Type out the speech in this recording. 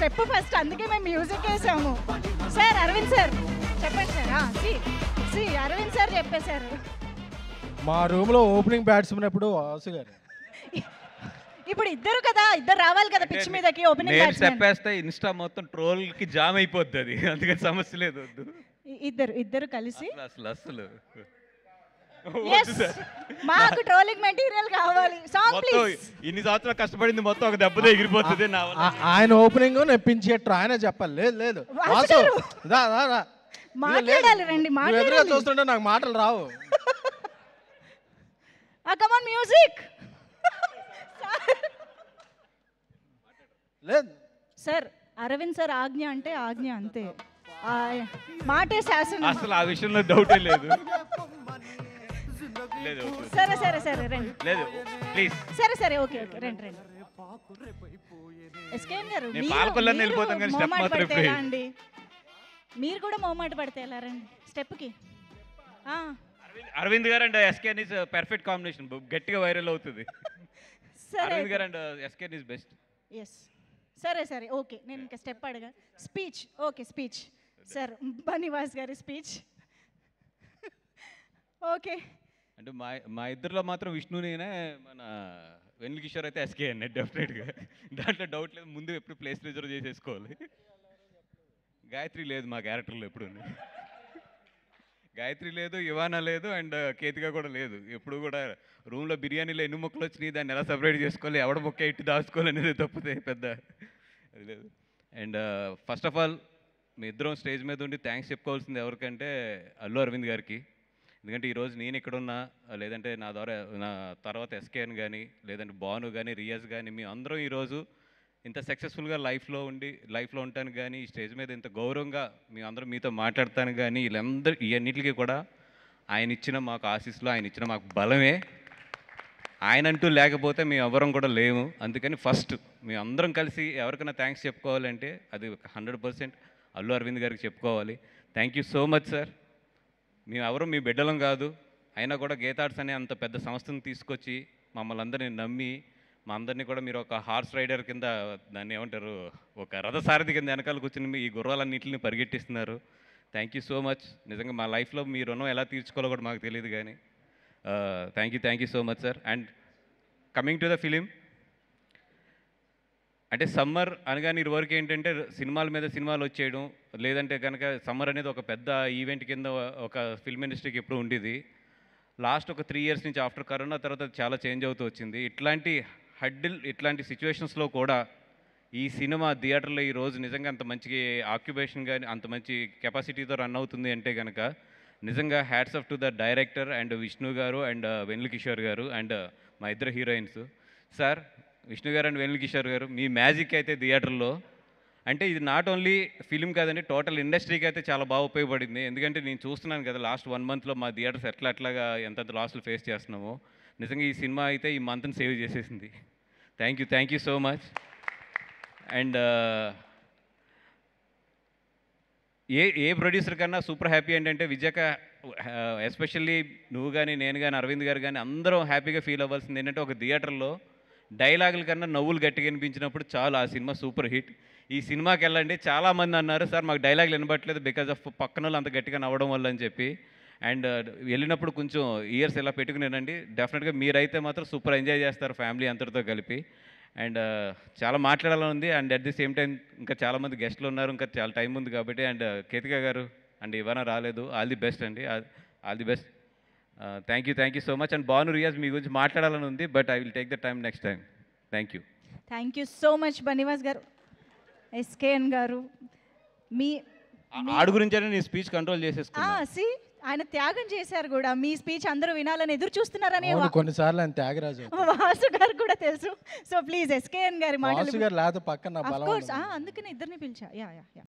Step first, అందుకే మేము music వేసాము. సార్ అరవింద్ సార్ చెప్పండి సార్. సి అరవింద్ సార్ చెప్పేశారు. మా రూమ్లో ఓపెనింగ్ బ్యాట్స్మెన్ ఎప్పుడు వాసు గారు. ఇప్పుడు ఇద్దరు కదా, ఇద్దరు రావాలి కదా పిచ్ మీదకి. ఓపెనింగ్ బ్యాట్స్మెన్ చెప్పేస్తే ఇన్స్టా మొత్తం ట్రోల్ కి జామ్ అయిపోద్ది, అది అందుకని సమస్య లేదు. వద్దు, ఇద్దరు కలిసి అసలు మాకు ట్రోలింగ్ మెటీరియల్ కావాలి. Song please. ఇన్ని సంవత్సరాలు కష్టపడింది మొత్తం ఒక దెబ్బతో ఎగిరిపోతుంది. ఆయన ఓపెనింగ్ నెప్పించేట్టు ఆయన చెప్పాలి. లేదు లేదు వాసు మాట్లాడాలి, రండి మాట్లాడాలి. చూస్తుంటే నాకు మాటలు రావు. Come on music. లేదు సార్ అరవింద్ సార్ ఆజ్ఞ అంటే ఆజ్ఞ అంతే, మాటే శాసనం. అసలు ఆ విషయంలో డౌటే లేదు. సరే సరే సరే రండి. లేదు ప్లీజ్. సరే సరే ఓకే ఓకే రండి రండి. ఎస్కేఎన్ గారు అండి, మీరు కూడా మొహమాట పడితే ఎలా? రండి స్టెప్కి. Aravind garu and SKN is perfect combination, గట్టిగా వైరల్ అవుతుంది. Aravind garu and SKN is best. Yes సరే సరే ఓకే. నేను ఇంకా స్టెప్ అడగా. Speech okay, speech sir Bunny Vas గారి స్పీచ్. ఓకే అంటే మా ఇద్దరిలో మాత్రం విష్ణునేనే, మన వెన్నెల కిషోర్ అయితే ఎస్కేఎన్ డెఫినెట్గా, దాంట్లో డౌట్ లేదు. ముందు ఎప్పుడు ప్లేస్ రిజర్వ్ చేసేసుకోవాలి. గాయత్రి లేదు మా క్యారెక్టర్లో ఎప్పుడు, గాయత్రి లేదు, ఇవానా లేదు, అండ్ కేతిగా కూడా లేదు. ఎప్పుడు కూడా రూమ్లో బిర్యానీలో ఎన్ని ముక్కలు వచ్చినాయి, దాన్ని ఎలా సపరేట్ చేసుకోవాలి, ఎవడ ముక్క ఇట్టి దాచుకోవాలనేది తప్పితే పెద్ద అది లేదు. అండ్ ఫస్ట్ ఆఫ్ ఆల్ మీ ఇద్దరం స్టేజ్ మీద ఉండి థ్యాంక్స్ చెప్పుకోవాల్సింది ఎవరికంటే అల్లు అరవింద్ గారికి. ఎందుకంటే ఈరోజు నేను ఇక్కడున్నా, లేదంటే నా ద్వారా నా తర్వాత ఎస్కేఎన్ కానీ, లేదంటే భాను కానీ, రియాజ్ కానీ, మీ అందరం ఈరోజు ఇంత సక్సెస్ఫుల్గా లైఫ్లో ఉండటానికి కానీ, ఈ స్టేజ్ మీద ఇంత గౌరవంగా మీ అందరం మీతో మాట్లాడటానికి కానీ, ఇవన్నిటికీ కూడా ఆయన ఇచ్చిన మాకు ఆశీస్సులు, ఆయన ఇచ్చిన మాకు బలమే. ఆయన అంటూ లేకపోతే మేము ఎవరం కూడా లేము. అందుకని ఫస్ట్ మేము అందరం కలిసి ఎవరికైనా థ్యాంక్స్ చెప్పుకోవాలంటే అది 100% అల్లు అరవింద్ గారికి చెప్పుకోవాలి. Thank you so much sir. మేము ఎవరు మీ బిడ్డలం కాదు, అయినా కూడా గీతార్ట్స్ అనే అంత పెద్ద సంస్థను తీసుకొచ్చి మమ్మల్ని అందరినీ నమ్మి, మా అందరినీ కూడా మీరు ఒక హార్స్ రైడర్ కింద, దాన్ని ఏమంటారు, ఒక రథసారథి కింద వెనకాల కూర్చుని ఈ గుర్రాలన్నింటిని పరిగెట్టిస్తున్నారు. Thank you so much. నిజంగా మా లైఫ్లో మీ రుణం ఎలా తీర్చుకోవాలో కూడా మాకు తెలియదు కానీ thank you so much sir. And coming to the film, అంటే సమ్మర్ అనగానే ఇరువరకు ఏంటంటే సినిమాల మీద సినిమాలు వచ్చేయడం, లేదంటే కనుక సమ్మర్ అనేది ఒక పెద్ద ఈవెంట్ కింద ఒక ఫిల్మ్ ఇండస్ట్రీకి ఎప్పుడు ఉండేది. లాస్ట్ ఒక 3 years నుంచి ఆఫ్టర్ కరోనా తర్వాత చాలా చేంజ్ అవుతూ వచ్చింది. ఇట్లాంటి సిచ్యువేషన్స్లో కూడా ఈ సినిమా థియేటర్లో ఈరోజు నిజంగా అంత మంచి ఆక్యుపేషన్ కానీ, అంత మంచి కెపాసిటీతో రన్ అవుతుంది అంటే కనుక నిజంగా hats off to the director and Vishnu గారు అండ్ వెన్నెల కిషోర్ గారు అండ్ మా ఇద్దరు హీరోయిన్స్. సార్ విష్ణు గారు అండ్ వెన్నెల కిషోర్ గారు, మీ మ్యాజిక్ అయితే థియేటర్లో అంటే ఇది నాట్ ఓన్లీ ఫిలిం కాదండి, టోటల్ ఇండస్ట్రీకి అయితే చాలా బాగా ఉపయోగపడింది. ఎందుకంటే నేను చూస్తున్నాను కదా లాస్ట్ 1 monthలో మా థియేటర్స్ ఎట్లాగా ఎంత లాస్లు ఫేస్ చేస్తున్నామో. నిజంగా ఈ సినిమా అయితే ఈ మంత్ని సేవ్ చేసేసింది. Thank you so much. And A producer కన్నా సూపర్ హ్యాపీ ఏంటంటే విజయక, ఎస్పెషల్లీ నువ్వు కానీ, నేను కానీ, అరవింద్ గారు కానీ అందరం హ్యాపీగా ఫీల్ అవ్వాల్సింది ఏంటంటే ఒక థియేటర్లో డైలాగుల కన్నా నవ్వులు గట్టిగా వినిపించినప్పుడు చాలు ఆ సినిమా సూపర్ హిట్. ఈ సినిమాకి వెళ్ళండి, చాలామంది అన్నారు సార్ మాకు డైలాగులు వినబట్టలేదు బికాజ్ ఆఫ్ పక్కన వాళ్ళు అంత గట్టిగా నవ్వడం వల్ల అని చెప్పి. అండ్ వెళ్ళినప్పుడు కొంచెం ఇయర్స్ ఇలా పెట్టుకునేనండి, డెఫినెట్గా మీరైతే మాత్రం సూపర్ ఎంజాయ్ చేస్తారు ఫ్యామిలీ అందరితో కలిపి. అండ్ చాలా మాట్లాడాలని ఉంది. And at the same time ఇంకా చాలామంది గెస్ట్లు ఉన్నారు, ఇంకా చాలా టైం ఉంది కాబట్టి. అండ్ కేతిక గారు అండ్ ఇవానా రాలేదు, ఆల్ ది బెస్ట్ అండి, all the best. Thank you so much. And Bhanu, Riyaz మీ గురించి మాట్లాడాలని ఉంది, but I will take the time next time. Thank you so much Bunny Vas garu, SKN గారు. మీ ఆడు గురించి నీ స్పీచ్ కంట్రోల్ చేసేసుకున్నా. ఆయన త్యాగం చేశారు కూడా, మీ స్పీచ్ అందరూ వినాలని ఎదురు చూస్తున్నారని కొన్నిసార్లు ఆయన త్యాగరాజు వాసు గారు కూడా తెలుసు. సో ప్లీజ్ ఎస్కేఎన్ గారి మాటలు, పక్కన అందుకనే ఇద్దరిని పిలిచా. యా